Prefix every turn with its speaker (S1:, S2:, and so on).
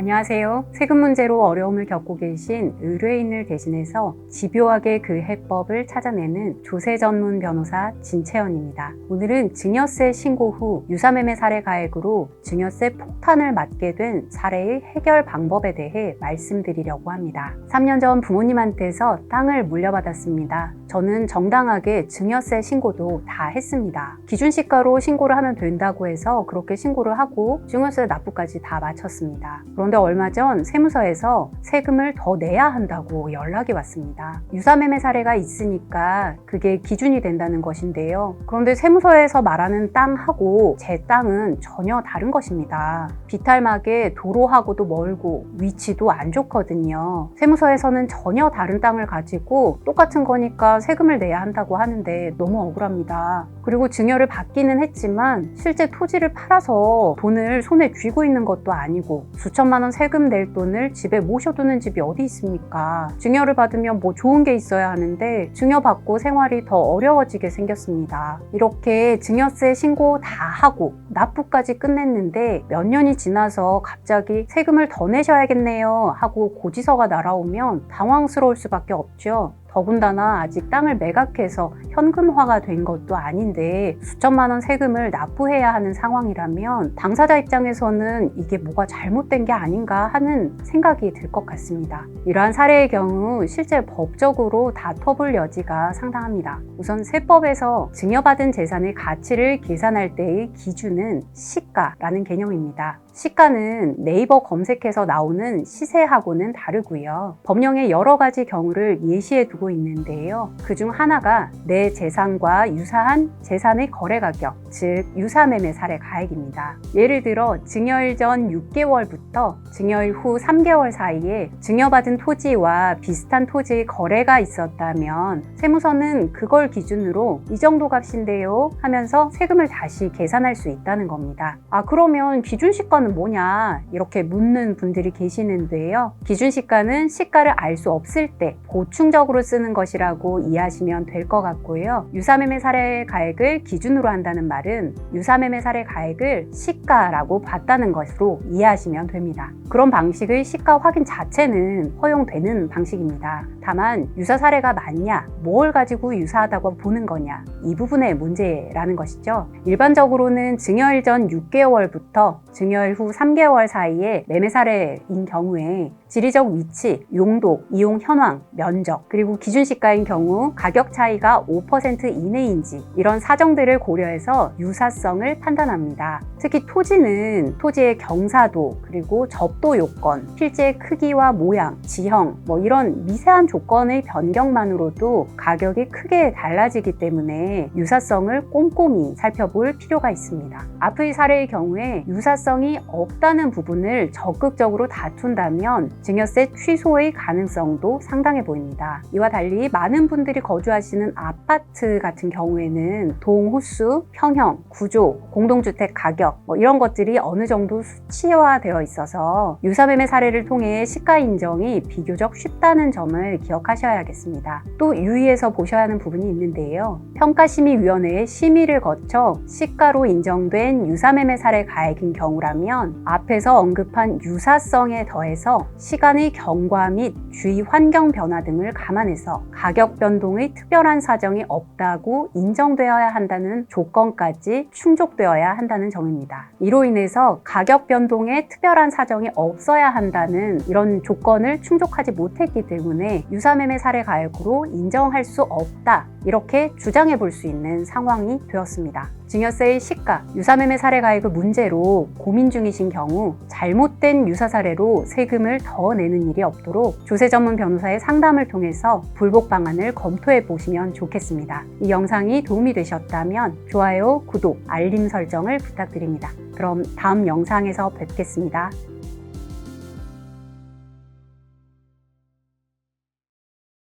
S1: 안녕하세요. 세금 문제로 어려움을 겪고 계신 의뢰인을 대신해서 집요하게 그 해법을 찾아내는 조세 전문 변호사 진채연입니다. 오늘은 증여세 신고 후 유사매매 사례 가액으로 증여세 폭탄을 맞게 된 사례의 해결 방법에 대해 말씀드리려고 합니다. 3년 전 부모님한테서 땅을 물려받았습니다. 저는 정당하게 증여세 신고도 다 했습니다. 기준시가로 신고를 하면 된다고 해서 그렇게 신고를 하고 증여세 납부까지 다 마쳤습니다. 그런데 얼마 전 세무서에서 세금을 더 내야 한다고 연락이 왔습니다. 유사매매 사례가 있으니까 그게 기준이 된다는 것인데요. 그런데 세무서에서 말하는 땅하고 제 땅은 전혀 다른 것입니다. 비탈막에 도로하고도 멀고 위치도 안 좋거든요. 세무서에서는 전혀 다른 땅을 가지고 똑같은 거니까 세금을 내야 한다고 하는데 너무 억울합니다. 그리고 증여를 받기는 했지만 실제 토지를 팔아서 돈을 손에 쥐고 있는 것도 아니고 수천만 원 세금 낼 돈을 집에 모셔두는 집이 어디 있습니까? 증여를 받으면 뭐 좋은 게 있어야 하는데 증여받고 생활이 더 어려워지게 생겼습니다. 이렇게 증여세 신고 다 하고 납부까지 끝냈는데 몇 년이 지나서 갑자기 세금을 더 내셔야겠네요 하고 고지서가 날아오면 당황스러울 수밖에 없죠. 더군다나 아직 땅을 매각해서 현금화가 된 것도 아닌데 수천만 원 세금을 납부해야 하는 상황이라면 당사자 입장에서는 이게 뭐가 잘못된 게 아닌가 하는 생각이 들 것 같습니다. 이러한 사례의 경우 실제 법적으로 다퉈볼 여지가 상당합니다. 우선 세법에서 증여받은 재산의 가치를 계산할 때의 기준은 시가라는 개념입니다. 시가는 네이버 검색해서 나오는 시세하고는 다르고요. 법령에 여러 가지 경우를 예시해 두고 있는데요. 그중 하나가 내 재산과 유사한 재산의 거래 가격, 즉 유사매매 사례 가액입니다. 예를 들어 증여일 전 6개월부터 증여일 후 3개월 사이에 증여받은 토지와 비슷한 토지의 거래가 있었다면 세무서는 그걸 기준으로 이 정도 값인데요 하면서 세금을 다시 계산할 수 있다는 겁니다. 그러면 기준시가 는 뭐냐 이렇게 묻는 분들이 계시는데요. 기준시가는 시가를 알 수 없을 때 보충적으로 쓰는 것이라고 이해하시면 될 것 같고요. 유사매매 사례 가액을 기준으로 한다는 말은 유사매매 사례 가액을 시가라고 봤다는 것으로 이해하시면 됩니다. 그런 방식의 시가 확인 자체는 허용되는 방식입니다. 다만 유사 사례가 맞냐, 뭘 가지고 유사하다고 보는 거냐 이 부분의 문제라는 것이죠. 일반적으로는 증여일 전 6개월부터 증여일 후 3개월 사이에 매매 사례인 경우에 지리적 위치, 용도, 이용 현황, 면적, 그리고 기준시가인 경우 가격 차이가 5% 이내인지 이런 사정들을 고려해서 유사성을 판단합니다. 특히 토지는 토지의 경사도, 그리고 접도 요건, 필지의 크기와 모양, 지형, 이런 미세한 조건의 변경만으로도 가격이 크게 달라지기 때문에 유사성을 꼼꼼히 살펴볼 필요가 있습니다. 앞의 사례의 경우에 유사성이 없다는 부분을 적극적으로 다툰다면 증여세 취소의 가능성도 상당해 보입니다. 이와 달리 많은 분들이 거주하시는 아파트 같은 경우에는 동호수, 평형, 구조, 공동주택 가격 이런 것들이 어느 정도 수치화되어 있어서 유사매매 사례를 통해 시가 인정이 비교적 쉽다는 점을 기억하셔야겠습니다. 또 유의해서 보셔야 하는 부분이 있는데요. 평가심의위원회의 심의를 거쳐 시가로 인정된 유사매매 사례 가액인 경우라면 앞에서 언급한 유사성에 더해서 시간의 경과 및 주위 환경 변화 등을 감안해서 가격 변동의 특별한 사정이 없다고 인정되어야 한다는 조건까지 충족되어야 한다는 점입니다. 이로 인해서 가격 변동에 특별한 사정이 없어야 한다는 이런 조건을 충족하지 못했기 때문에 유사매매 사례 가액으로 인정할 수 없다 이렇게 주장해 볼 수 있는 상황이 되었습니다. 증여세의 시가, 유사매매 사례 가액을 문제로 고민 중이신 경우 잘못된 유사 사례로 세금을 더 내는 일이 없도록 조세 전문 변호사의 상담을 통해서 불복 방안을 검토해 보시면 좋겠습니다. 이 영상이 도움이 되셨다면 좋아요, 구독, 알림 설정을 부탁드립니다. 그럼 다음 영상에서 뵙겠습니다.